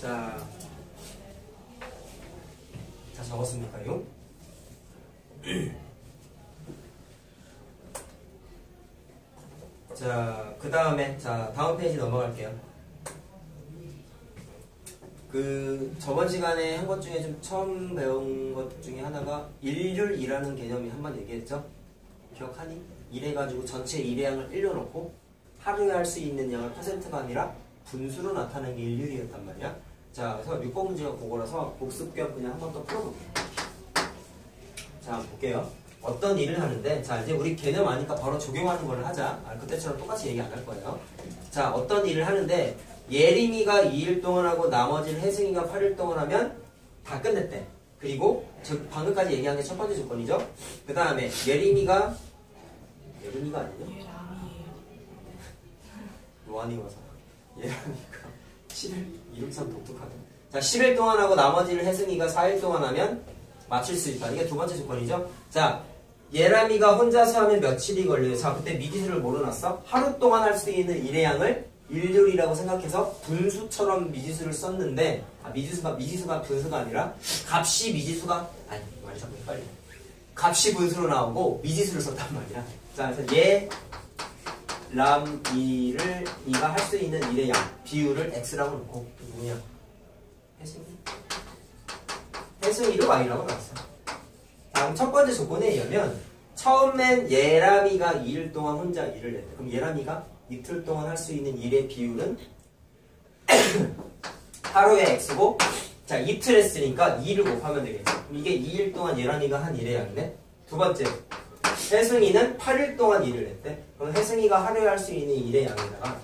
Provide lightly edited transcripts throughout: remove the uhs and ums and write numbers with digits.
자, 적었습니까요? 자, 그 다음에, 자, 다음 페이지 넘어갈게요. 저번 시간에 한 것 중에 좀 처음 배운 것 중에 하나가 일률이라는 개념이 한 번 얘기했죠? 기억하니? 이래가지고 전체 일회양을 1로 놓고 하루에 할 수 있는 양을 퍼센트가 아니라 분수로 나타내는 게 일률이었단 말이야. 자, 그래서 6번 문제가 그거라서 복습 겸 그냥 한 번 더 풀어볼게요. 자, 볼게요. 어떤 일을 하는데, 자, 이제 우리 개념 아니까 바로 적용하는 걸 하자. 그때처럼 똑같이 얘기 안 할 거예요. 자, 어떤 일을 하는데, 예림이가 2일 동안 하고 나머지는 혜승이가 8일 동안 하면 다 끝냈대. 그리고 방금까지 얘기한 게 첫 번째 조건이죠. 그 다음에 예림이가 아니냐? 로안이 와서 예림이가 10일 이름 참 독특하다. 자, 10일 동안 하고 나머지는 혜승이가 4일 동안 하면 맞출 수 있다. 이게 두 번째 조건이죠. 자, 예람이가 혼자서 하면 며칠이 걸려요. 자, 그때 미지수를 뭐로 놨어? 하루 동안 할 수 있는 일의 양을 일률이라고 생각해서 분수처럼 미지수를 썼는데, 미지수가 분수가 아니라 값이 미지수가 아니 말이 자꾸 헷갈려. 값이 분수로 나오고 미지수를 썼단 말이야. 자, 그래서 람이를 이가 할 수 있는 일의 양 비율을 x라고 놓고 뭐냐? 혜승이를 y라고 나왔어. 다음 첫 번째 조건에 의하면 처음엔 예람이가 2일 동안 혼자 일을 했대. 그럼 예람이가 이틀 동안 할 수 있는 일의 비율은 하루에 x고, 자, 이틀 했으니까 2를 곱하면 되겠죠. 그럼 이게 2일 동안 예람이가 한 일의 양이네. 두 번째, 혜승이는 8일 동안 일을 했대. 그럼 혜승이가 하루에 할 수 있는 일의 양에다가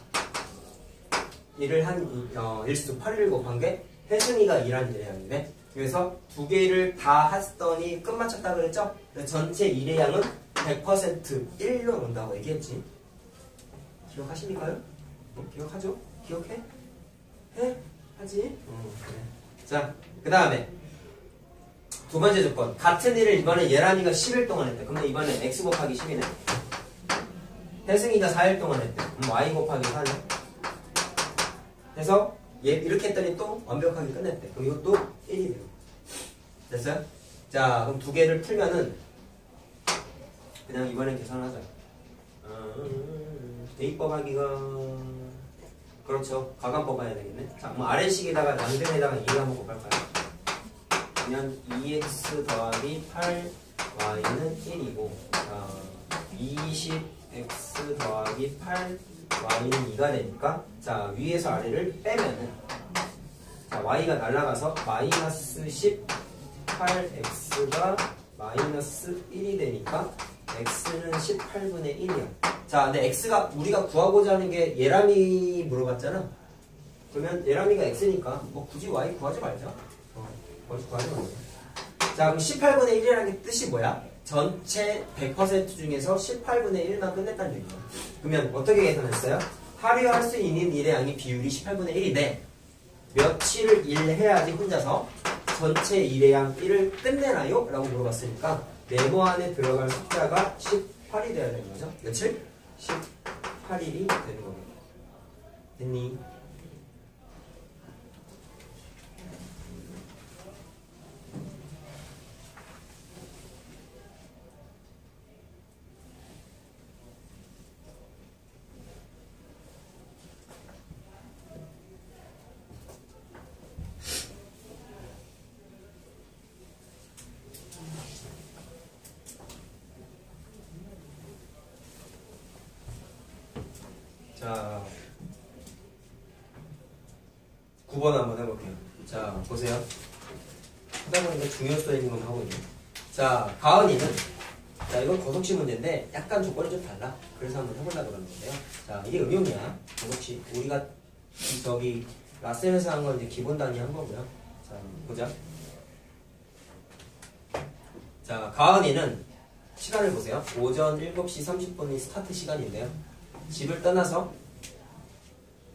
일을 한 일수 8을 곱한 게 혜승이가 일한 일의 양이네. 그래서 두 개를 다 했더니 끝마쳤다 그랬죠? 전체 일의 양은 100% 1로 논다고 얘기했지. 기억하십니까요? 기억하죠? 기억해? 해? 하지? 그래. 자, 그 다음에 두 번째 조건. 같은 일을 이번에 예람이가 10일 동안 했대. 그러면 이번에 x 곱하기 10이네. 혜승이가 4일 동안 했대. 그럼 y 곱하기 4네. 그래서 이렇게 했더니 또 완벽하게 끝냈대. 그럼 이것도 1이 돼요. 됐어요? 자, 그럼 두 개를 풀면은 그냥 이번엔 계산하자. 대입법 하기가 그렇죠. 가감 뽑아야 되겠네. 자, 뭐 아래식에다가 양변에다가 2를 한번 곱할까요? 그냥 2x 더하기 8y는 1이고, 자, 20x 더하기 8y는 2가 되니까, 자, 위에서 아래를 빼면은, 자, y가 날아가서 마이너스 18x가 마이너스 1이 되니까 x는 18분의 1이야. 자, 근데 x가 우리가 구하고자 하는 게 예람이 물어봤잖아. 그러면 예람이가 x니까 뭐 굳이 y 구하지 말자. 굳이 구하지 말자. 자, 그럼 18분의 1이라는 게 뜻이 뭐야? 전체 100% 중에서 18분의 1만 끝냈다는 얘기야. 그러면 어떻게 계산했어요? 하루에 할 수 있는 일의 양의 비율이 18분의 1인데 며칠을 일해야지 혼자서 전체 일의 양 1을 끝내나요? 라고 물어봤으니까 네모 안에 들어갈 숫자가 18이 되어야 되는 거죠. 며칠? 18일이 되는 겁니다. 됐니? 자, 9번 한번 해볼게요. 자, 보세요. 하다 보니까 중요성 있는 건 하고 있네. 자, 가은이는, 자, 이건 거속시 문제인데 약간 조건이 좀 달라. 그래서 한번 해보려고 그러는데요. 자, 이게 음용이야. 거속시. 우리가 저기 라센에서 한 건 이제 기본 단위 한 거고요. 자, 보자. 자, 가은이는 시간을 보세요. 오전 7시 30분이 스타트 시간인데요. 집을 떠나서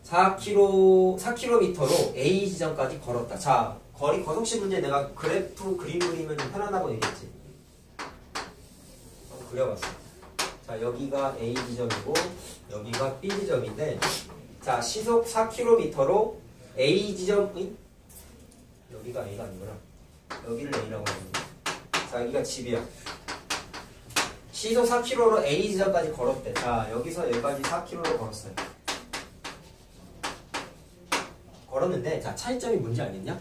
4km로 A 지점까지 걸었다. 자, 거리 거속시 문제 내가 그래프 그림 그리면 편하다고 얘기했지. 그려봤어. 자, 여기가 A 지점이고 여기가 B 지점인데, 자, 시속 4km로 A 지점의 여기가 A가 아니구나. 여기를 A라고 합니다. 자, 여기가 집이야. 시속 4km로 A 지점까지 걸었대. 자, 여기서 여기까지 4km로 걸었어요. 걸었는데, 자, 차이점이 뭔지 알겠냐?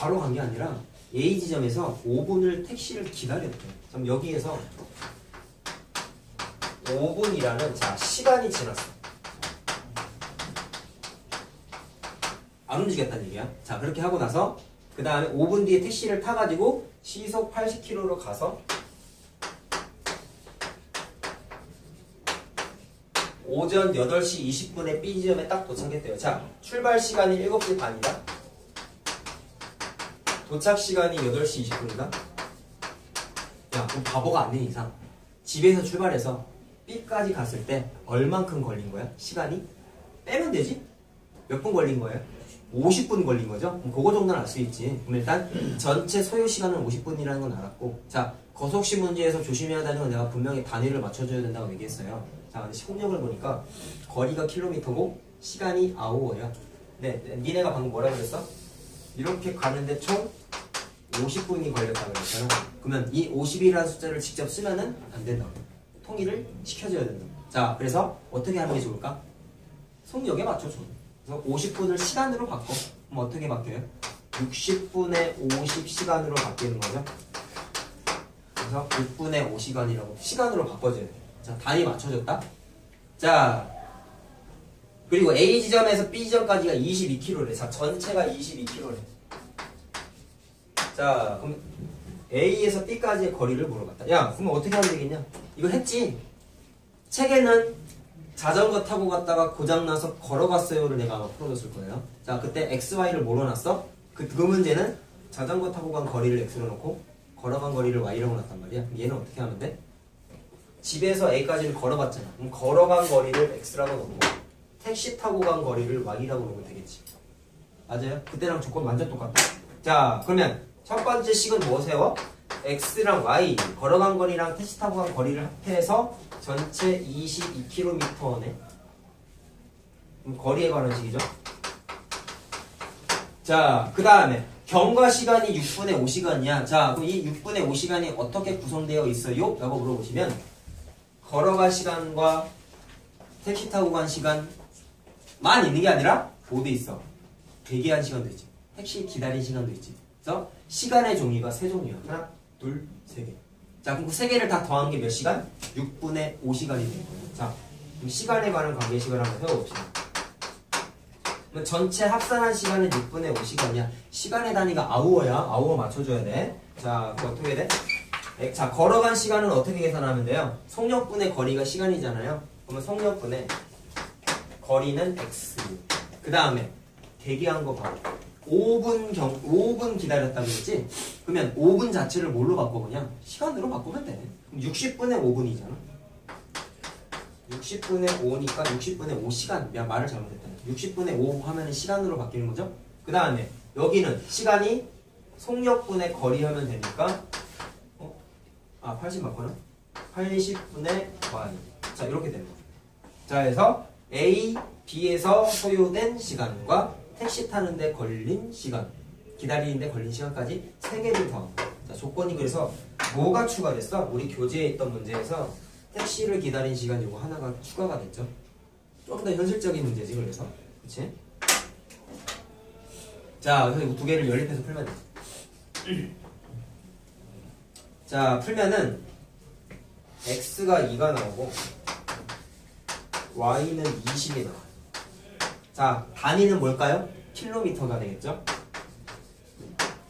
바로 간 게 아니라 A 지점에서 5분을 택시를 기다렸대. 그럼 여기에서 5분이라는 자 시간이 지났어. 안 움직였다는 얘기야. 자, 그렇게 하고 나서 그 다음에 5분 뒤에 택시를 타가지고 시속 80km로 가서 오전 8시 20분에 B 지점에 딱 도착했대요. 자, 출발 시간이 7시 반이다. 도착 시간이 8시 20분이다. 야, 그럼 바보가 아닌 이상 집에서 출발해서 B까지 갔을 때 얼만큼 걸린 거야? 시간이? 빼면 되지? 몇 분 걸린 거예요? 50분 걸린 거죠? 그럼 그거 정도는 알 수 있지. 그럼 일단 전체 소요 시간은 50분이라는 건 알았고, 자, 거속시 문제에서 조심해야 하는 건 내가 분명히 단위를 맞춰줘야 된다고 얘기했어요. 자, 근데 시공력을 보니까 거리가 킬로미터고 시간이 아워야. 네, 니네가 방금 뭐라 그랬어? 이렇게 가는데 총 50분이 걸렸다고 그랬잖아. 그러면 이 50이라는 숫자를 직접 쓰면은 안 된다고. 통일을 시켜줘야 된다. 자, 그래서 어떻게 하는 게 좋을까? 속력에 맞춰줘. 그래서 50분을 시간으로 바꿔. 그럼 어떻게 바뀌어요? 60분에 50시간으로 바뀌는 거죠. 그래서 6분에 5시간이라고 시간으로 바꿔줘야 돼. 자, 단위 맞춰줬다. 자, 그리고 A 지점에서 B 지점까지가 22km래. 자, 전체가 22km래. 자, 그럼 A에서 B까지의 거리를 물어봤다. 야, 그러면 어떻게 하면 되겠냐? 이거 했지? 책에는 자전거 타고 갔다가 고장나서 걸어갔어요를 내가 아마 풀어줬을 거예요. 자, 그때 XY를 몰아놨어? 그 문제는 자전거 타고 간 거리를 X로 놓고 걸어간 거리를 Y라고 놨단 말이야. 얘는 어떻게 하면 돼? 집에서 A까지를 걸어갔잖아. 그럼 걸어간 거리를 X라고 놓고 택시 타고 간 거리를 Y라고 놓으면 되겠지. 맞아요? 그때랑 조건 완전 똑같다. 자, 그러면 첫 번째 식은 뭐 세워? X랑 Y, 걸어간 거리랑 택시 타고 간 거리를 합해서 전체 22km네. 거리에 관한 식이죠. 자, 그 다음에 경과 시간이 6분의 5시간이야. 자, 그럼 이 6분의 5시간이 어떻게 구성되어 있어요? 라고 물어보시면 걸어간 시간과 택시 타고 간 시간만 있는 게 아니라 모두 있어. 대기한 시간도 있지. 택시 기다린 시간도 있지. 그래서 시간의 종류가 세 종류야. 하나, 둘, 세 개. 자, 그럼 그 세 개를 다 더한 게 몇 시간? 6분의 5시간이 되는 거예요. 자, 그럼 시간에 관한 관계식을 한번 세워봅시다. 그럼 전체 합산한 시간은 6분의 5시간이야. 시간의 단위가 아우어야. 아우어 맞춰줘야 돼. 자, 그럼 어떻게 돼? 자, 걸어간 시간은 어떻게 계산하면 돼요? 속력분의 거리가 시간이잖아요. 그러면 속력분의 거리는 x. 그 다음에 대기한 거 봐. 5분 기다렸다고 했지? 그러면 5분 자체를 뭘로 바꿔? 그냥 시간으로 바꾸면 돼. 그럼 60분의 5분이잖아. 60분의 5니까 60분의 5시간. 야, 말을 잘못했다. 60분의 5 하면 시간으로 바뀌는 거죠? 그 다음에 여기는 시간이 속력분의 거리 하면 되니까 80 맞구나? 80분의 y. 자, 이렇게 되는 거야. 자, 그래서 A, B에서 소요된 시간과 택시 타는데 걸린 시간, 기다리는데 걸린 시간까지 세 개를 더한 거야. 자, 조건이 그래서 뭐가 추가됐어? 우리 교재에 있던 문제에서 택시를 기다린 시간 이거 하나가 추가가 됐죠. 좀 더 현실적인 문제지, 그래서. 그치? 자, 그래서 이거 두 개를 연립해서 풀면 돼. 자, 풀면은 x가 2가 나오고 y는 20이 나와요. 자, 단위는 뭘까요? 킬로미터가 되겠죠?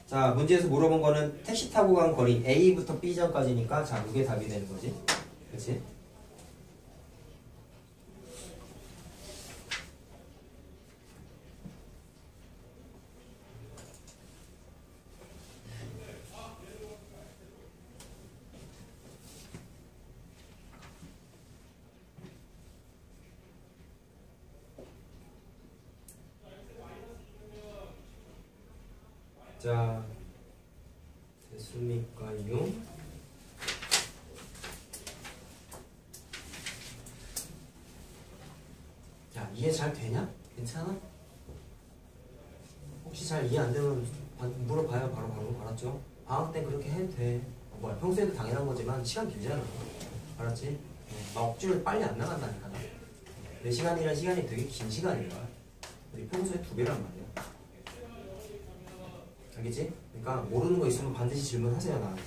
자, 문제에서 물어본 거는 택시 타고 간 거리 A부터 B점까지니까 자, 이게 답이 되는 거지. 그치? 자, 됐습니까요? 야, 이해 잘 되냐? 괜찮아? 혹시 잘 이해 안 되면 물어봐요. 바로 알았죠? 방학 때 그렇게 해도 돼. 뭐야, 평소에도 당연한 거지만 시간 길잖아. 알았지? 막 억지로 빨리 안 나간다니까. 4시간이라는 시간이 되게 긴 시간이야. 우리 평소에 2배란 말이야. 알겠지? 그러니까 모르는 거 있으면 반드시 질문하세요, 나한테.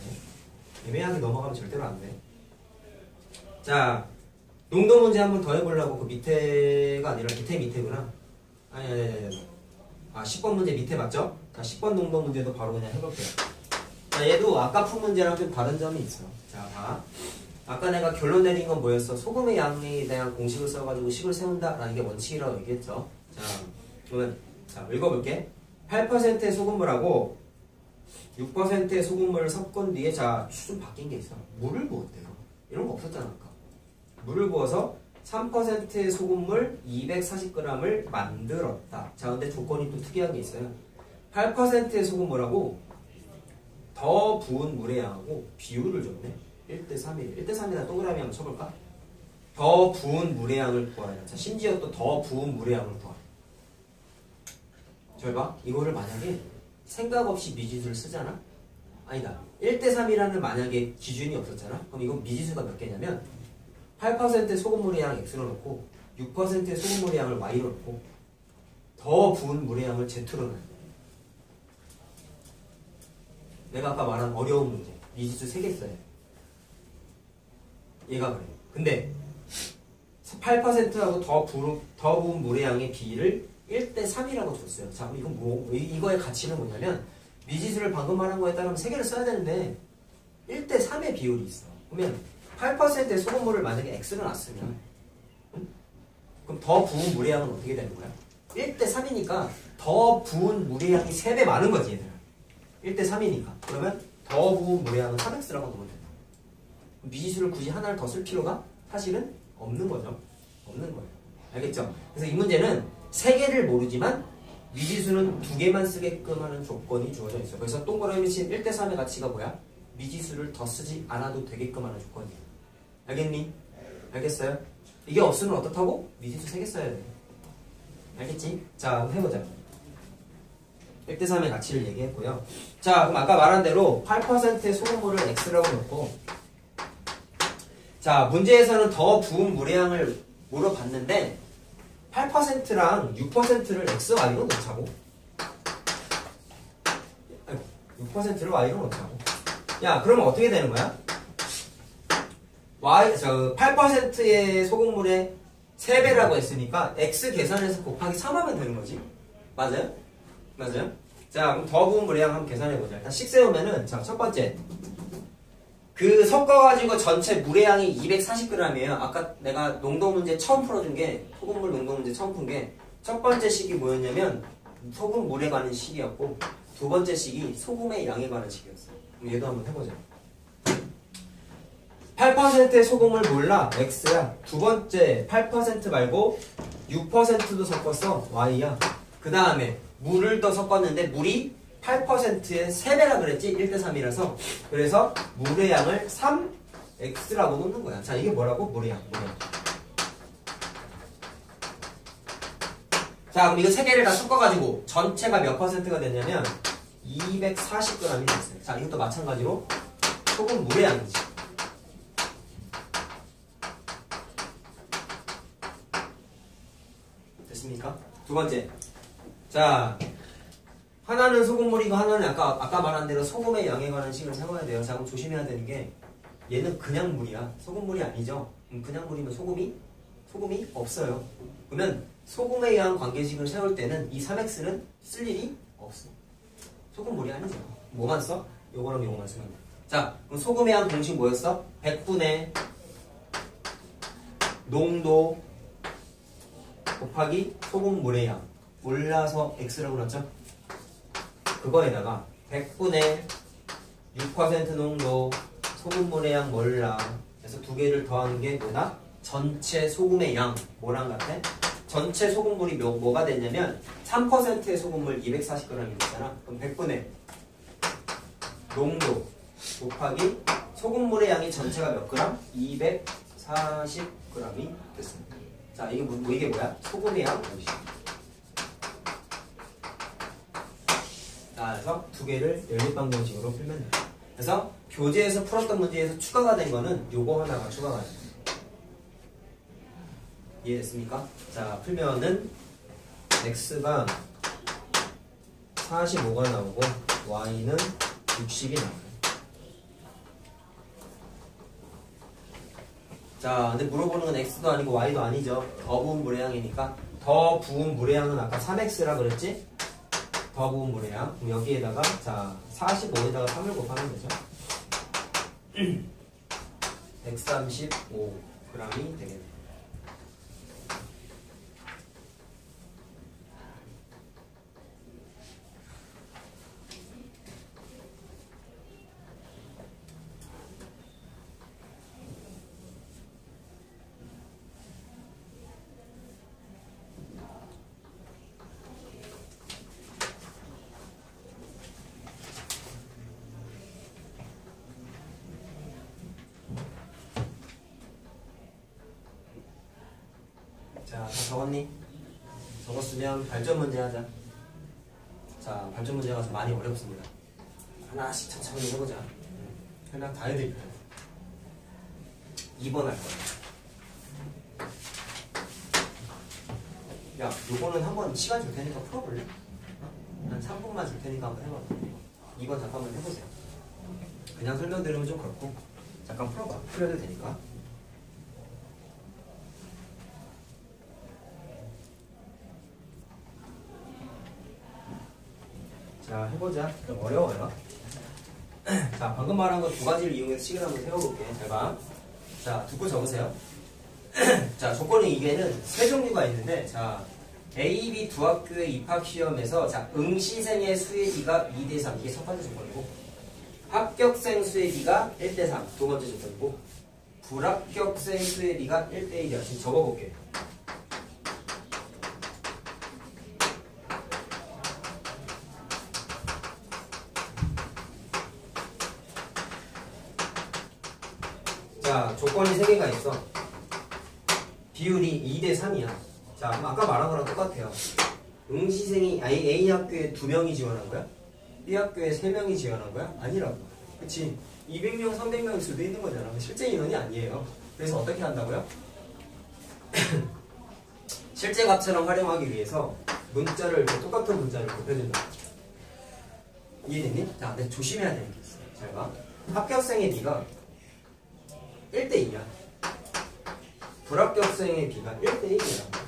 애매하게 넘어가면 절대로 안 돼. 자, 농도 문제 한번 더 해보려고. 그 밑에가 아니라 밑에구나. 아니. 10번 문제 밑에 맞죠? 자, 10번 농도 문제도 바로 그냥 해볼게요. 자, 얘도 아까 푼 문제랑 좀 다른 점이 있어. 자, 봐. 아까 내가 결론 내린 건 뭐였어? 소금의 양에 대한 공식을 써가지고 식을 세운다 라는 게 원칙이라고 얘기했죠. 자, 그러면 자, 읽어볼게. 8%의 소금물하고 6%의 소금물을 섞은 뒤에, 자, 좀 바뀐 게 있어. 물을 부었대요. 이런 거 없었잖아, 아까. 물을 부어서 3%의 소금물 240g을 만들었다. 자, 근데 조건이 또 특이한 게 있어요. 8%의 소금물하고 더 부은 물의 양하고 비율을 줬네. 1대3이래. 1대3이나 동그라미 한번 쳐볼까? 더 부은 물의 양을 구하라. 자, 심지어 또 더 부은 물의 양을 구하라. 잘 봐. 이거를 만약에 생각 없이 미지수를 쓰잖아? 아니다. 1대3이라는 만약에 기준이 없었잖아? 그럼 이건 미지수가 몇 개냐면 8%의 소금물의 양 X로 놓고 6%의 소금물의 양을 Y로 놓고 더 부은 물의 양을 Z로 넣어야 돼. 내가 아까 말한 어려운 문제. 미지수 3개 써야 돼. 얘가 그래. 근데 8%하고 더 부은 물의 양의 비를 1대3이라고 줬어요. 자, 그럼 이거의 가치는 뭐냐면 미지수를 방금 말한 거에 따르면 3개를 써야 되는데 1대3의 비율이 있어. 그러면 8%의 소금물을 만약에 X로 놨으면 그럼 더 부은 물의 양은 어떻게 되는 거야? 1대3이니까 더 부은 물의 양이 3배 많은 거지, 얘들아. 1대3이니까. 그러면 더 부은 물의 양은 3X라고 놓으면 된다. 미지수를 굳이 하나를 더 쓸 필요가 사실은 없는 거죠. 없는 거예요. 알겠죠? 그래서 이 문제는 3개를 모르지만 미지수는 2개만 쓰게끔 하는 조건이 주어져 있어요. 그래서 동그라미 친 1대3의 가치가 뭐야? 미지수를 더 쓰지 않아도 되게끔 하는 조건이에요. 알겠니? 알겠어요? 이게 없으면 어떻다고? 미지수 3개 써야 돼. 알겠지? 자, 한번 해보자. 1대3의 가치를 얘기했고요. 자, 그럼 아까 말한 대로 8%의 소금물을 X라고 놓고, 자, 문제에서는 더 부은 물의 양을 물어봤는데 8%랑 6%를 X, Y로 놓자고. 6%를 Y로 놓자고. 야, 그러면 어떻게 되는 거야? 8%의 소금물의 3배라고 했으니까 X 계산해서 곱하기 3하면 되는 거지. 맞아요? 맞아요? 자, 그럼 더 부은 물의 양 한번 계산해보자. 일단 식 세우면은, 자, 첫 번째. 그 섞어가지고 전체 물의 양이 240g이에요. 아까 내가 농도 문제 처음 풀어준 게, 소금물 농도 문제 처음 푼 게, 첫 번째 식이 뭐였냐면, 소금물에 관한 식이었고, 두 번째 식이 소금의 양에 관한 식이었어요. 그럼 얘도 한번 해보자. 8%의 소금을 몰라. X야. 두 번째 8% 말고 6%도 섞었어. Y야. 그 다음에 물을 더 섞었는데 물이 8%의 3배라 그랬지? 1대3이라서. 그래서 물의 양을 3X라고 놓는 거야. 자, 이게 뭐라고? 물의 양. 자, 그럼 이거 3개를 다 섞어가지고 전체가 몇 %가 됐냐면 240g이 됐어요. 자, 이것도 마찬가지로 소금 물의 양이지. 됐습니까? 두 번째. 자, 하나는 소금물이고 하나는 아까 말한 대로 소금의 양에 관한 식을 세워야 돼요. 자, 그럼 조심해야 되는 게 얘는 그냥 물이야. 소금물이 아니죠. 그냥 물이면 소금이 없어요. 그러면 소금에 의한 관계식을 세울 때는 이 3x는 쓸 일이 없어. 소금물이 아니죠. 뭐만 써? 요거랑 요거만 쓰면 돼. 자, 그럼 소금에 의한 공식 뭐였어? 100분의 농도 곱하기 소금물의 양. 몰라서 x라고 넣었죠? 그거에다가 100분의 6% 농도 소금물의 양 몰라. 그래서 두 개를 더하는 게 뭐다? 전체 소금의 양. 뭐랑 같아? 전체 소금물이 뭐가 됐냐면 3%의 소금물 240g이 됐잖아. 그럼 100분의 농도 곱하기 소금물의 양이 전체가 몇 그램? 240g이 됐습니다. 자, 이게 뭐야? 소금의 양 공식. 그래서 두 개를 연립방정식으로 풀면 돼. 그래서 교재에서 풀었던 문제에서 추가가 된 거는 요거 하나가 추가가 돼. 이해됐습니까? 자, 풀면은 x가 45가 나오고 y는 60이 나와요. 자, 근데 물어보는 건 x도 아니고 y도 아니죠. 더 부분 무례항이니까. 더 부분 무례항은 아까 3x라 그랬지? 더 부분 무례항. 그럼 여기에다가 자 45에다가 3을 곱하면 되죠. 135g이 되겠네요. 자, 다 적었니? 적었으면 발전 문제 하자. 자, 발전 문제가 좀 많이 어렵습니다. 하나씩 천천히 해보자. 그냥 다 해드릴게요. 2번 할 거야. 야, 요거는 한번 시간 줄 테니까 풀어볼래? 한 3분만 줄 테니까 한번 해봐. 2번 잠깐만 해보세요. 그냥 설명 들으면 좀 그렇고 잠깐 풀어봐. 풀어도 되니까. 자, 해보자. 좀 어려워요. 자, 방금 말한 거 두 가지를 이용해서 식을 한번 세워볼게. 잘 봐. 자, 두고 적으세요. 자, 조건은 이게는 세 종류가 있는데, 자, A, B 두 학교의 입학 시험에서, 자, 응시생의 수의 비가 2대3. 이게 첫 번째 조건이고, 합격생 수의 비가 1대3. 두 번째 조건이고, 불합격생 수의 비가 1대1이야. 지금 적어볼게. 자, 조건이 3개가 있어. 비율이 2대3이야. 자, 그럼 아까 말한 거랑 똑같아요. 응시생이 A 학교에 2명이 지원한 거야? B 학교에 3명이 지원한 거야? 아니라고. 그치? 200명, 300명일 수도 있는 거잖아. 실제 인원이 아니에요. 그래서 어떻게 한다고요? 실제 값처럼 활용하기 위해서 문자를, 똑같은 문자를 곱해준다. 이해됐니? 자, 근데 조심해야 되는 게 있어. 잘 봐. 합격생의 B가 1대2야. 불합격생의 비가 1대1이야.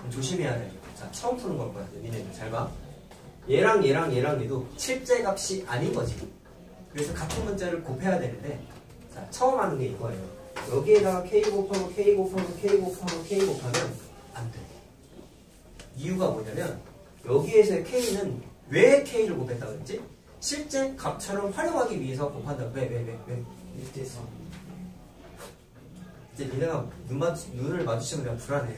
조심해야 돼. 자, 처음 푸는 걸 거야. 니네 잘 봐. 얘랑 얘도 실제 값이 아닌 거지. 그래서 같은 문자를 곱해야 되는데, 자, 처음 하는 게 이거예요. 여기에다가 K 곱하고 K 곱하고 K 곱하고 K 곱하면 안 돼. 이유가 뭐냐면, 여기에서의 K는 왜 K를 곱했다 그랬지? 실제 값처럼 활용하기 위해서 곱한다. 왜? 밑에서. 이제 니네가 눈을 마주치면 내가 불안해.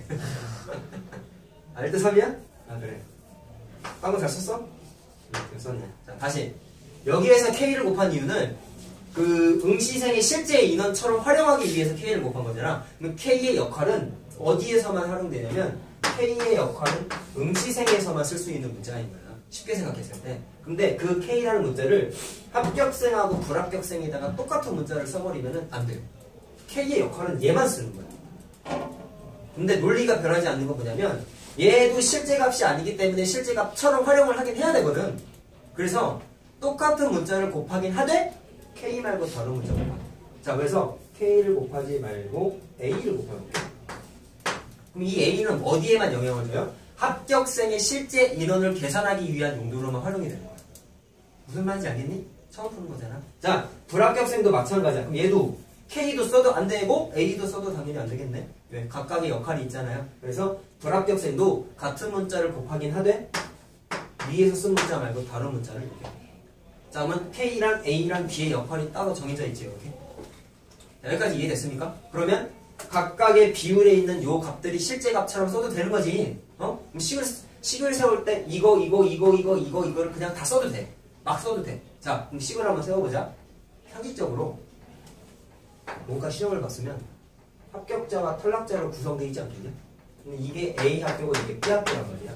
아, 1대3이야? 아, 그래. 방금 잘 썼어? 잘 썼네. 자, 다시. 여기에서 K를 곱한 이유는 그 응시생의 실제 인원처럼 활용하기 위해서 K를 곱한 거잖아. 그럼 K의 역할은 어디에서만 활용되냐면 K의 역할은 응시생에서만 쓸 수 있는 문자인 거야. 쉽게 생각했을 때. 근데 그 K라는 문자를 합격생하고 불합격생에다가 똑같은 문자를 써버리면 안 돼요. K의 역할은 얘만 쓰는 거야. 근데 논리가 변하지 않는 건 뭐냐면 얘도 실제 값이 아니기 때문에 실제 값처럼 활용을 하긴 해야 되거든. 그래서 똑같은 문자를 곱하긴 하되 K 말고 다른 문자 곱하. 자, 그래서 K를 곱하지 말고 A를 곱해볼게. 그럼 이 A는 어디에만 영향을 줘요? 합격생의 실제 인원을 계산하기 위한 용도로만 활용이 되는 거야. 무슨 말인지 알겠니? 처음 푸는 거잖아. 자, 불합격생도 마찬가지야. 그럼 얘도 K도 써도 안 되고 A도 써도 당연히 안 되겠네. 왜? 각각의 역할이 있잖아요. 그래서 불합격생도 같은 문자를 곱하긴 하되 위에서 쓴 문자 말고 다른 문자를 곱해. 자, 그러면 K랑 A랑 B의 역할이 따로 정해져 있지, 이렇게. 자, 여기까지 이해됐습니까? 그러면 각각의 비율에 있는 요 값들이 실제 값처럼 써도 되는 거지. 그럼 식을 세울 때 이거를 그냥 다 써도 돼. 막 써도 돼. 자, 그럼 식을 한번 세워보자. 형식적으로 뭔가 시험을 봤으면 합격자와 탈락자로 구성되어 있지 않겠냐? 근데 이게 A 학교고 이게 B 학교란 말이야.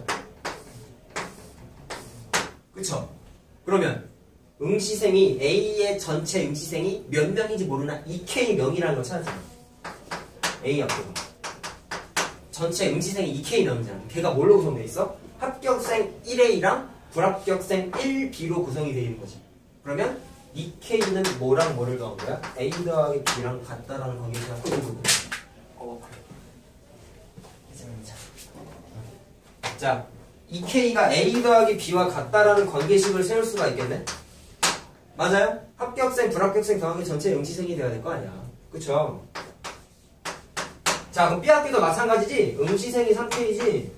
그쵸? 그러면 응시생이 A의 전체 응시생이 몇 명인지 모르나 2K명이라는 걸 찾았잖아. A 합격은 전체 응시생이 2K명이잖아. 걔가 뭘로 구성되어 있어? 합격생 1A랑 불합격생 1B로 구성이 되어 있는 거지. 그러면 2K는 뭐랑 뭐를 더한 거야? A 더하기 B랑 같다라는 관계가 또 이거고. 자, 2K가 A 더하기 B와 같다라는 관계식을 세울 수가 있겠네? 맞아요? 합격생, 불합격생 더하기 전체 응시생이 돼야 될 거 아니야. 그쵸? 자, 그럼 B학교도 마찬가지지? 응시생이 3K지?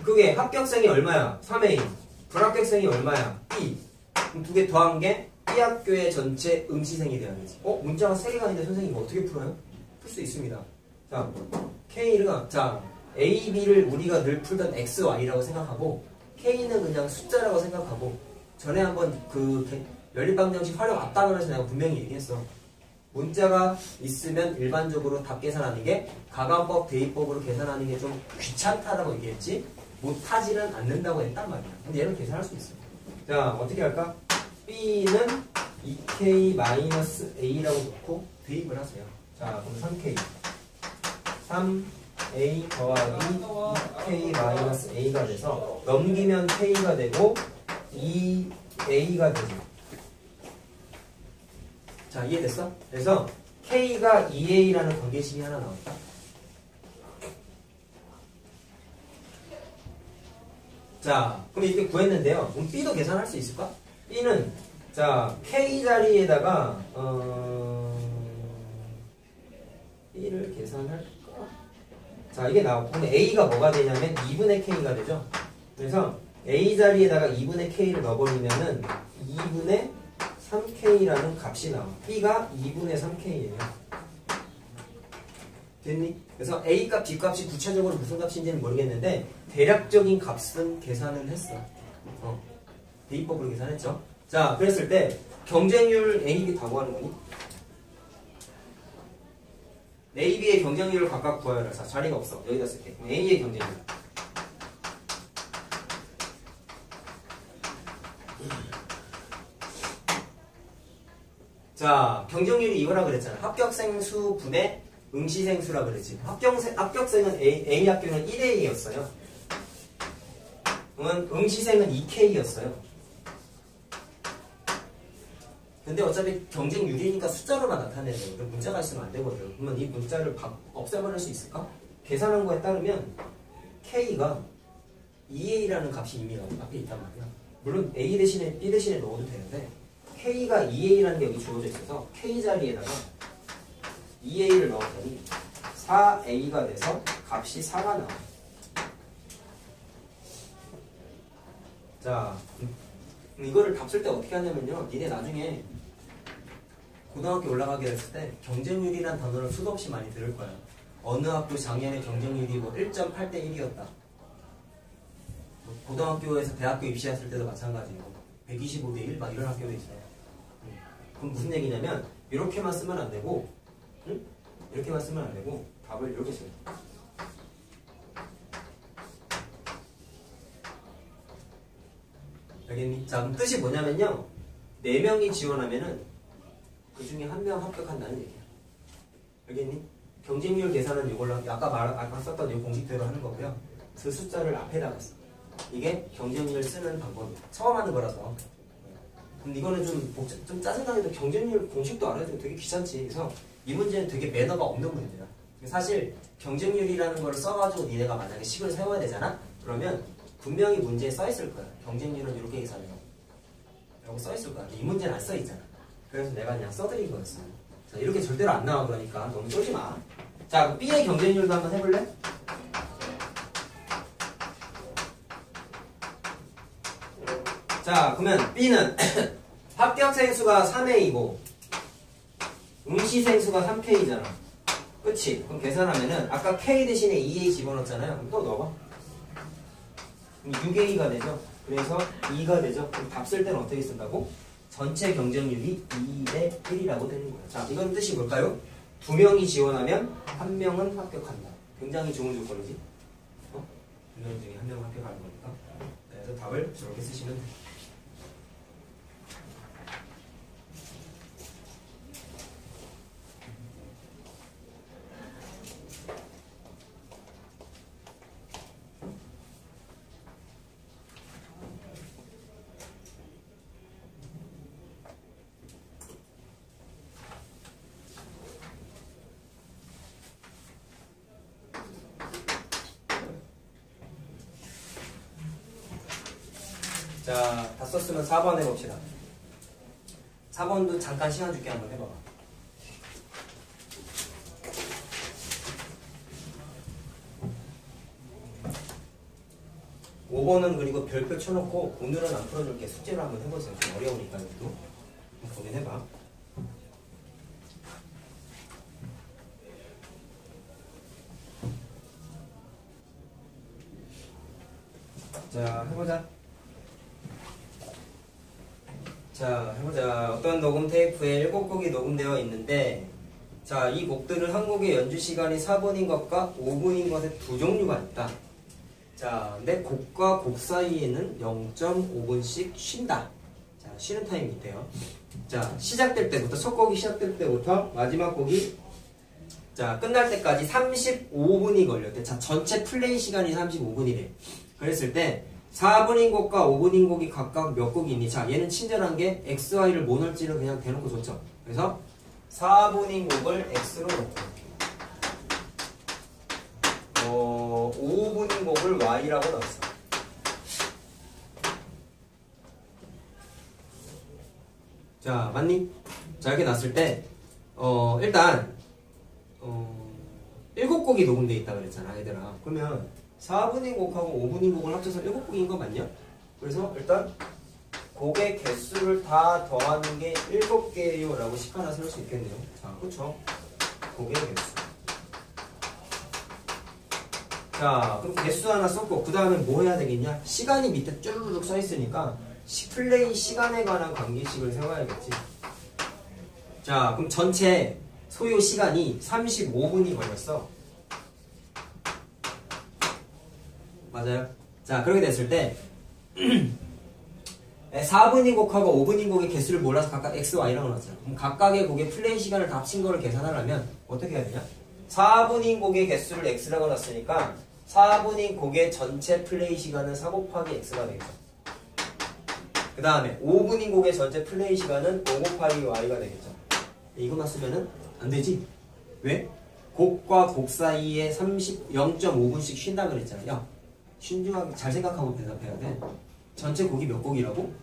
그게 합격생이 얼마야? 3A. 불합격생이 얼마야? B. 그럼 두 개 더한 게 B학교의 전체 응시생이 돼야 되지. 문자가 3개가 있는데 선생님 어떻게 풀어요? 풀 수 있습니다. 자, K가, 자, A, B를 우리가 늘 풀던 X, Y라고 생각하고 K는 그냥 숫자라고 생각하고 전에 한번 그 연립방정식 활용 앞단원에서 내가 분명히 얘기했어. 문자가 있으면 일반적으로 답 계산하는 게 가감법, 대입법으로 계산하는 게 좀 귀찮다라고 얘기했지 못하지는 않는다고 했단 말이야. 근데 얘는 계산할 수 있어. 자, 어떻게 할까? B는 2K-A라고 놓고 대입을 하세요. 자, 그럼 3K 3A 더하기 2K-A가 돼서 넘기면 K가 되고 2A가 되지. 자, 이해됐어? 그래서 K가 2A라는 관계식이 하나 나왔다. 자, 그럼 이렇게 구했는데요. 그럼 B도 계산할 수 있을까? B는 자, K 자리에다가 B를 계산할까? 자, 이게 나왔고 그럼 A가 뭐가 되냐면 2분의 K가 되죠. 그래서 A 자리에다가 2분의 K를 넣어버리면은 2분의 3K라는 값이 나와. B가 2분의 3K예요. 됐니? 그래서 A 값, B 값이 구체적으로 무슨 값인지는 모르겠는데 대략적인 값은 계산을 했어. 대입법으로 계산했죠. 자, 그랬을 때 경쟁률 A, B 다 구하는 거니? A, B의 경쟁률을 각각 구하여라. 자, 자리가 없어. 여기다 쓸게. 그럼 A의 경쟁률. 자, 경쟁률이 이거라 그랬잖아. 합격생 수 분의 응시생 수라 그랬지. 합격생은 A 학교는 1A였어요. 그러면 응시생은 2K였어요. 근데 어차피 경쟁률이니까 숫자로만 나타내는 거예요. 문자가 있으면 안 되거든. 그러면 이 문자를 없애버릴 수 있을까? 계산한 거에 따르면 K가 2A라는 값이 이미 앞에 있단 말이야. 물론 A 대신에 B 대신에 넣어도 되는데 K가 2A라는 게 여기 주어져 있어서 K 자리에다가 2A를 넣었더니 4A가 돼서 값이 4가 나와. 자, 이거를 답 쓸 때 어떻게 하냐면요. 니네 나중에 고등학교 올라가게 됐을 때 경쟁률이란 단어를 수도 없이 많이 들을 거야. 어느 학교 작년에 경쟁률이 뭐 1.8대 1이었다. 고등학교에서 대학교 입시했을 때도 마찬가지고 125대 1 막 이런 학교도 있어요. 그럼 무슨 얘기냐면 이렇게만 쓰면 안 되고 이렇게만 쓰면 안 되고 답을 이렇게 써요. 알겠니? 자, 그럼 뜻이 뭐냐면요. 4명이 지원하면은 그 중에 1명 합격한다는 얘기야. 알겠니? 경쟁률 계산은 이걸로 아까 썼던 이 공식대로 하는 거고요. 그 숫자를 앞에다가 써. 이게 경쟁률 쓰는 방법이야. 처음 하는 거라서. 근데 이거는 좀 짜증나게도 경쟁률 공식도 알아야 되고 되게 귀찮지. 그래서 이 문제는 되게 매너가 없는 문제야. 사실 경쟁률이라는 걸 써가지고 니네가 만약에 식을 세워야 되잖아? 그러면 분명히 문제에 써있을 거야. 경쟁률은 이렇게 계산해요. 라고 써있을 거야. 이 문제는 안 써있잖아. 그래서 내가 그냥 써드린 거였어. 자, 이렇게 절대로 안 나와. 그러니까 너무 쫄지 마. 자, 그럼 B의 경쟁률도 한번 해볼래? 자, 그러면 B는 합격생 수가 3A이고 응시생 수가 3K잖아. 그치? 그럼 계산하면은 아까 K 대신에 2A 집어넣었잖아요. 그럼 또 넣어봐. 그럼 6A가 되죠. 그래서 2가 되죠. 그럼 답 쓸 때는 어떻게 쓴다고? 전체 경쟁률이 2대 1이라고 되는 거야. 자, 이건 뜻이 뭘까요? 2명이 지원하면 1명은 합격한다. 굉장히 좋은 조건이지. 2명 중에 1명은 합격하는 거니까. 그래서 답을 저렇게 쓰시면 돼요. 자, 다 썼으면 4번 해봅시다. 4번도 잠깐 시간 줄게 한번 해봐봐. 5번은 그리고 별표 쳐놓고 오늘은 안 풀어줄게. 숙제를 한번 해보세요. 좀 어려우니까 이것도 고민해봐. 자, 해보자. 자, 해보자. 어떤 녹음 테이프에 7곡이 녹음되어 있는데, 자, 이 곡들은 한 곡의 연주 시간이 4분인 것과 5분인 것의 두 종류가 있다. 자, 근데 곡과 곡 사이에는 0.5분씩 쉰다. 자, 쉬는 타임이 있대요. 자, 시작될 때부터, 첫 곡이 시작될 때부터 마지막 곡이 자, 끝날 때까지 35분이 걸렸대. 자, 전체 플레이 시간이 35분이래. 그랬을 때 4분인 곡과 5분인 곡이 각각 몇 곡이 있니? 자, 얘는 친절한 게 XY를 뭐 넣을지를 그냥 대놓고 줬죠. 그래서 4분인 곡을 X로 넣고 5분인 곡을 Y라고 넣었어. 자, 맞니? 자, 이렇게 놨을 때 일단 7곡이 녹음되어 있다 그랬잖아, 얘들아. 그러면 4분인 곡하고 5분인 곡을 합쳐서 7곡인 거 맞냐? 그래서 일단 곡의 개수를 다 더하는 게 7개예요 라고 식 하나 세울 수 있겠네요. 자, 그렇죠. 곡의 개수. 자, 그럼 개수 하나 썼고 그 다음에 뭐 해야 되겠냐? 시간이 밑에 쭈르륵 써 있으니까 플레이 시간에 관한 관계식을 세워야겠지. 자, 그럼 전체 소요 시간이 35분이 걸렸어. 맞아요? 자, 그렇게 됐을 때 4분인 곡하고 5분인 곡의 개수를 몰라서 각각 X, Y라고 나왔잖아. 그럼 각각의 곡의 플레이 시간을 다 합친 거를 계산하려면 어떻게 해야 되냐? 4분인 곡의 개수를 X라고 놨으니까 4분인 곡의 전체 플레이 시간은 4 곱하기 X가 되겠죠. 그 다음에 5분인 곡의 전체 플레이 시간은 5 곱하기 Y가 되겠죠. 이거만 쓰면은 안 되지? 왜? 곡과 곡 사이에 0.5분씩 쉰다 그랬잖아. 야, 신중하게 잘 생각하고 대답해야 돼. 전체 곡이 몇 곡이라고?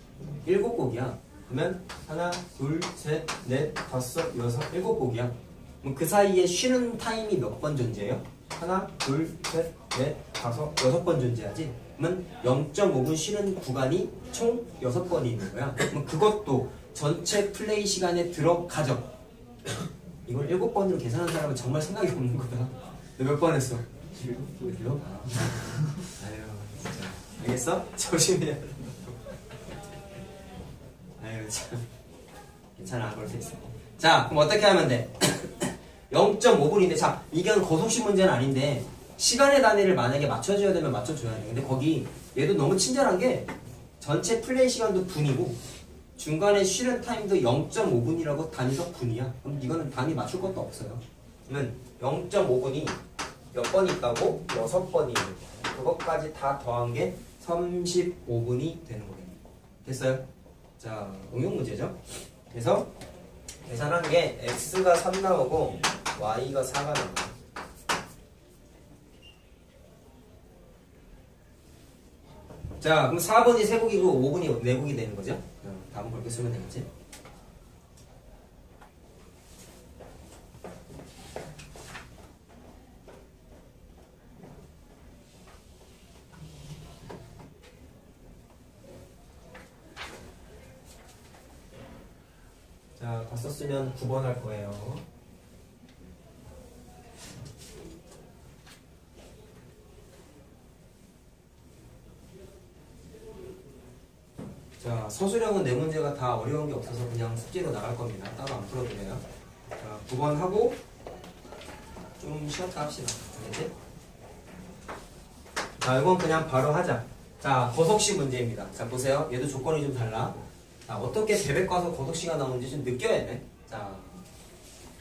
7곡이야. 그러면 하나, 둘, 셋, 넷, 다섯, 여섯, 7곡이야. 그럼 그 사이에 쉬는 타임이 몇 번 존재해요? 하나, 둘, 셋, 넷, 다섯, 6번 존재하지? 그러면 0.5분 쉬는 구간이 총 6번이 있는 거야. 그럼 그것도 전체 플레이 시간에 들어가죠. 이걸 7번으로 계산한 사람은 정말 생각이 없는 거다. 너 몇 번 했어? 7번? 아유, 진짜. 알겠어? 조심해야 돼. 아유, 참. 괜찮아, 그럴 수 있어. 자, 그럼 어떻게 하면 돼? 0.5분인데, 자, 이건 거속식 문제는 아닌데, 시간의 단위를 만약에 맞춰줘야 되면 맞춰줘야 돼. 근데 거기, 얘도 너무 친절한 게, 전체 플레이 시간도 분이고, 중간에 쉬는 타임도 0.5분이라고 단위가 분이야. 그럼 이거는 단위 맞출 것도 없어요. 그러면 0.5분이 몇 번 있다고? 6번이 있는 거야. 그것까지 다 더한 게 35분이 되는 거예요. 됐어요? 자, 응용 문제죠. 그래서 계산한 게 x가 3 나오고 y가 4가 나와요. 자, 그럼 4번이 3곡이고 5분이 4곡이 되는 거죠? 답은 그렇게 쓰면 되겠지? 자, 다 썼으면 9번 할 거예요. 자, 서술형은 네 문제가 다 어려운 게 없어서 그냥 숙제로 나갈 겁니다. 따로 안 풀어도 돼요. 자, 9번 하고 좀 쉬었다 합시다. 알겠지? 자, 이건 그냥 바로 하자. 자, 거속식 문제입니다. 자, 보세요. 얘도 조건이 좀 달라. 자, 어떻게 대백 가서 거속시가 나오는지 좀 느껴야 돼. 자,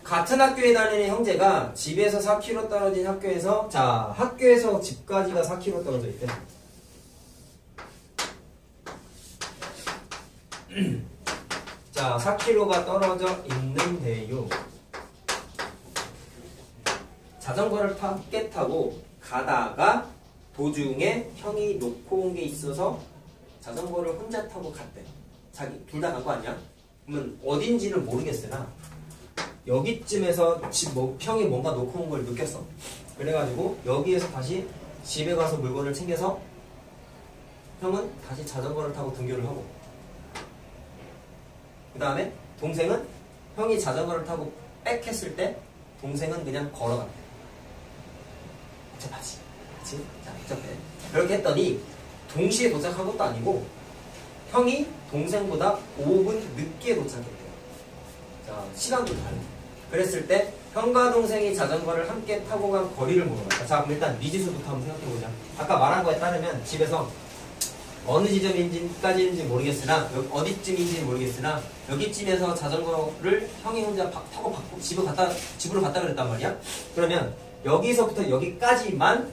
같은 학교에 다니는 형제가 집에서 4km 떨어진 학교에서, 자, 학교에서 집까지가 4km 떨어져 있대. 자, 4km가 떨어져 있는데요. 자전거를 타고 가다가 도중에 형이 놓고 온 게 있어서 자전거를 혼자 타고 갔대. 자기 둘 다 간 거 아니야? 그러면 어딘지는 모르겠으나 여기쯤에서 형이 뭔가 놓고 온 걸 느꼈어. 그래가지고 여기에서 다시 집에 가서 물건을 챙겨서 형은 다시 자전거를 타고 등교를 하고, 그 다음에 동생은 형이 자전거를 타고 빽 했을 때 동생은 그냥 걸어갔대. 복잡하지? 그치? 자, 복잡해. 그렇게 했더니 동시에 도착한 것도 아니고 형이 동생보다 5분 늦게 도착했대요. 자, 시간도 다르고. 그랬을 때 형과 동생이 자전거를 함께 타고 간 거리를 물어봤다. 자, 그럼 일단 미지수부터 한번 생각해보자. 아까 말한 거에 따르면 집에서 어느 지점인지까지인지 모르겠으나 어디쯤인지 모르겠으나 여기쯤에서 자전거를 형이 혼자 타고 집으로 갔다 그랬단 말이야. 그러면 여기서부터 여기까지만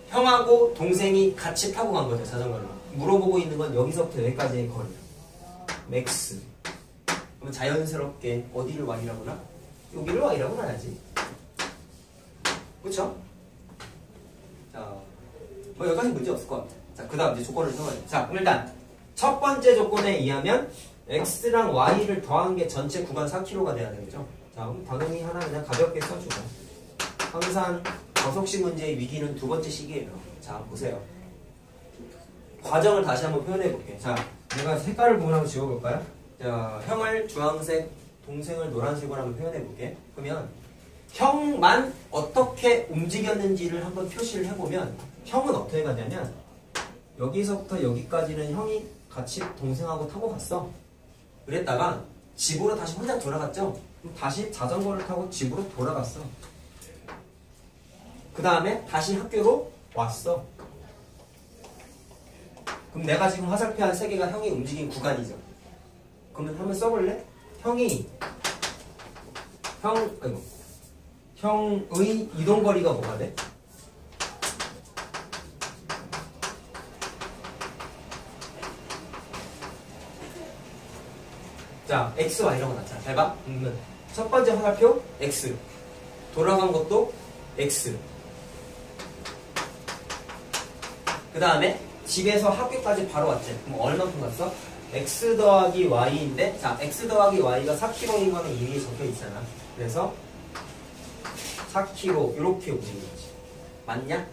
형하고 동생이 같이 타고 간 거죠. 자전거를 물어보고 있는 건 여기서부터 여기까지의 거리야. 맥스. 그러면 자연스럽게 어디를 y라고 하나? 여기를 y라고 놔야지. 그쵸? 자, 뭐 여기까지 문제 없을 것 같아. 자, 그 다음 이제 조건을 세워야 돼. 자, 그럼 일단 첫 번째 조건에 의하면 x랑 y를 더한 게 전체 구간 4km가 돼야 되겠죠. 자, 그럼 당연히 하나 그냥 가볍게 써주고, 항상 저속식 문제의 위기는 두 번째 식이에요. 자, 보세요. 과정을 다시 한번 표현해 볼게. 자, 내가 색깔을 구분하고 지워볼까요? 자, 형을 주황색, 동생을 노란색으로 한번 표현해 볼게. 그러면 형만 어떻게 움직였는지를 한번 표시를 해보면 형은 어떻게 가냐면 여기서부터 여기까지는 형이 같이 동생하고 타고 갔어. 그랬다가 집으로 다시 혼자 돌아갔죠. 그럼 다시 자전거를 타고 집으로 돌아갔어. 그 다음에 다시 학교로 왔어. 그럼 내가 지금 화살표한 세 개가 형이 움직인 구간이죠. 그러면 한번 써볼래? 형의 이동거리가 뭐가 돼? 자, x, y라고 났잖아. 잘 봐. 그러면 첫 번째 화살표 x, 돌아간 것도 x. 그 다음에 집에서 학교까지 바로 왔지. 그럼 얼마큼 갔어? x 더하기 y인데, 자, x 더하기 y가 4km인 거는 이미 적혀 있잖아. 그래서 4km 이렇게 움직이는 거지. 맞냐?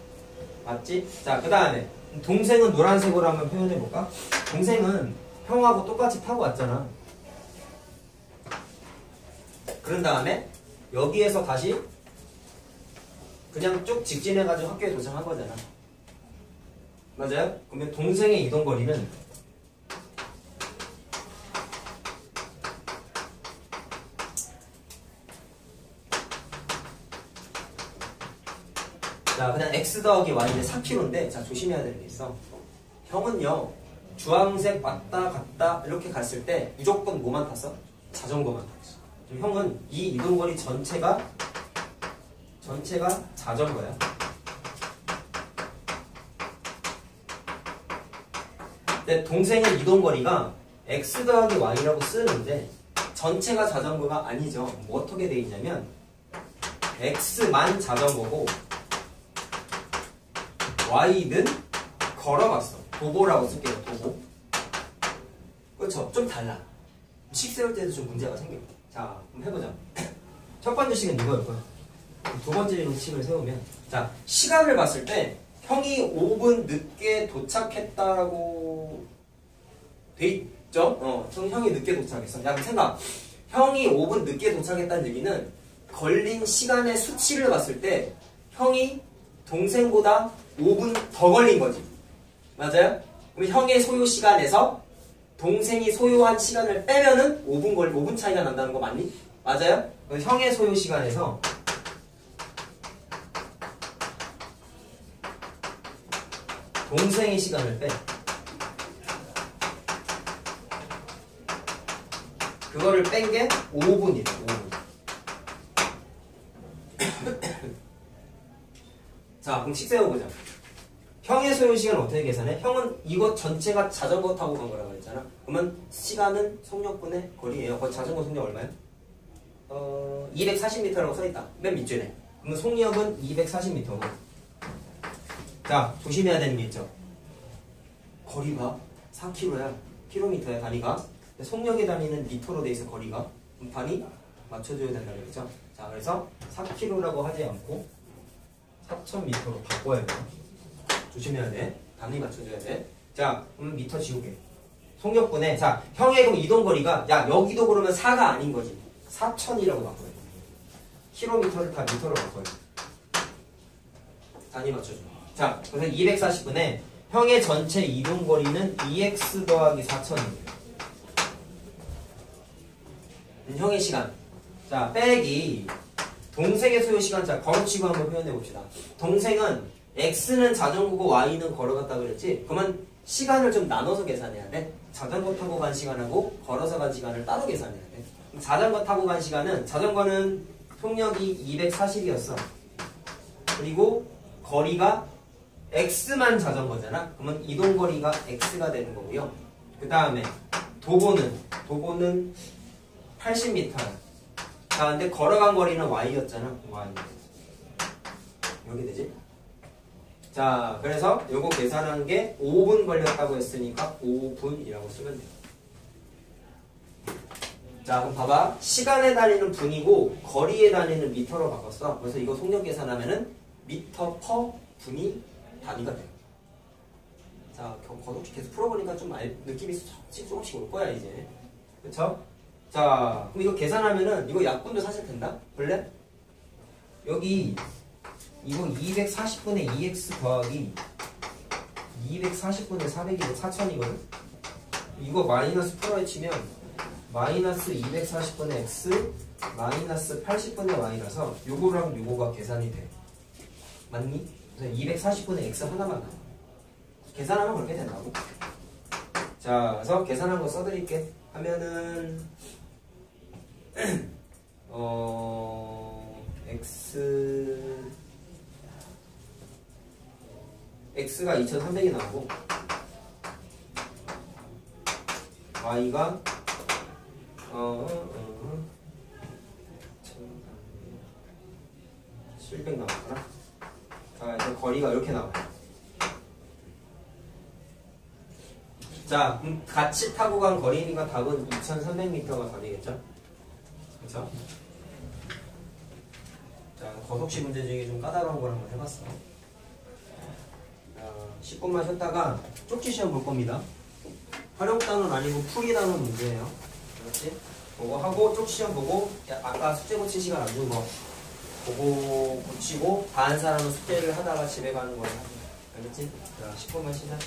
맞지? 자, 그 다음에 동생은 노란색으로 한번 표현해 볼까? 동생은 형하고 똑같이 타고 왔잖아. 그런 다음에 여기에서 다시 그냥 쭉 직진해가지고 학교에 도착한 거잖아. 맞아요? 그러면 동생의 이동거리는 자, 그냥 x 더하기 y인데 4km인데, 자, 조심해야 되는 게 있어. 형은요, 주황색 왔다 갔다 이렇게 갔을 때 무조건 뭐만 탔어? 자전거만 탔어. 형은 이 이동거리 전체가 자전거야. 근데 동생의 이동거리가 x 더하기 y라고 쓰는데 전체가 자전거가 아니죠. 뭐 어떻게 돼 있냐면 x만 자전거고 y는 걸어갔어. 도보라고 쓸게요. 도보. 그렇죠? 좀 달라. 식 세울 때도 좀 문제가 생겨요. 자, 그럼 해보자. 첫 번째 식은 이거였고요. 두 번째 식을 세우면, 자, 시간을 봤을 때 형이 5분 늦게 도착했다라고 돼 있죠? 형이 늦게 도착했어. 야, 그럼 생각. 형이 5분 늦게 도착했다는 얘기는 걸린 시간의 수치를 봤을 때 형이 동생보다 5분 더 걸린 거지. 맞아요? 그럼 형의 소요 시간에서 동생이 소요한 시간을 빼면은 5분 차이가 난다는 거 맞니? 맞아요? 형의 소요 시간에서 동생의 시간을 빼. 그거를 뺀 게 5분이래. 5분. 자, 그럼 식 세워보자. 형의 소요 시간을 어떻게 계산해? 형은 이것 전체가 자전거 타고 간 거라고 했잖아. 그러면 시간은 속력분의 거리예요. 그 자전거 속력 얼마야? 240m라고 써있다. 맨 밑줄에. 그러면 속력은 240m고. 자, 조심해야 되는 게 있죠. 거리 봐. 4km야. 킬로미터야 단위가. 속력의 단위는 미터로 돼 있어 거리가. 그럼 단위 맞춰줘야 된다 그랬죠. 자 그래서 4km라고 하지 않고 4,000m로 바꿔야 돼. 조심해야 돼. 단위 맞춰줘야 돼. 자 그러면 미터 지우개. 속력분에 자 형의 그럼 이동거리가 야 여기도 그러면 4가 아닌 거지. 4,000이라고 바꿔야 돼. 킬로미터를 다 미터로 바꿔야 돼. 단위 맞춰줘. 자 그래서 240분에 형의 전체 이동거리는 2x 더하기 4,000이에요. 형의 시간. 자, 빼기 동생의 소요 시간. 자, 걸어치고 한번 표현해 봅시다. 동생은 x는 자전거고 y는 걸어갔다 그랬지? 그러면 시간을 좀 나눠서 계산해야 돼. 자전거 타고 간 시간하고 걸어서 간 시간을 따로 계산해야 돼. 자전거 타고 간 시간은 자전거는 속력이 240이었어. 그리고 거리가 x만 자전거잖아. 그러면 이동거리가 x가 되는 거고요. 그 다음에 도보는 80m야. 자, 근데 걸어간 거리는 y였잖아. y. 여기 되지? 자, 그래서 요거 계산한 게 5분 걸렸다고 했으니까 5분이라고 쓰면 돼. 자, 그럼 봐봐. 시간의 단위는 분이고 거리의 단위는 미터로 바꿨어. 그래서 이거 속력 계산하면은 미터 퍼 분이 단위가 돼. 자, 거듭 계속 풀어보니까 좀 느낌이 조금씩 올 거야 이제. 그쵸? 자, 그럼 이거 계산하면은 이거 약분도 사실 된다? 볼래? 여기 이거 240분의 2x 더하기 240분의 400이고 4000이거든? 이거 마이너스 풀어에 치면 마이너스 240분의 x 마이너스 80분의 y라서 요거랑 요거가 계산이 돼. 맞니? 그래서 240분의 x 하나만 나와. 계산하면 그렇게 된다고. 자, 그래서 계산한 거 써드릴게. 하면은 x가 2300이 나오고 y가 700 나왔구나. 자, 이제 거리가 이렇게 나와요. 자, 같이 타고 간 거리니까 답은 2300m가 답이겠죠? 그렇죠? 자, 거속시 문제 중에 좀 까다로운 걸 한번 해봤어. 10분만 쉬었다가 쪽지 시험 볼 겁니다. 활용단은 아니고 풀이단은 문제예요. 그렇지? 그거 하고 쪽지 시험 보고 아까 숙제 고칠 시간 안 준 거 그거 고치고 다 한 사람은 숙제를 하다가 집에 가는 거야. 알겠지? 자, 10분만 쉬자.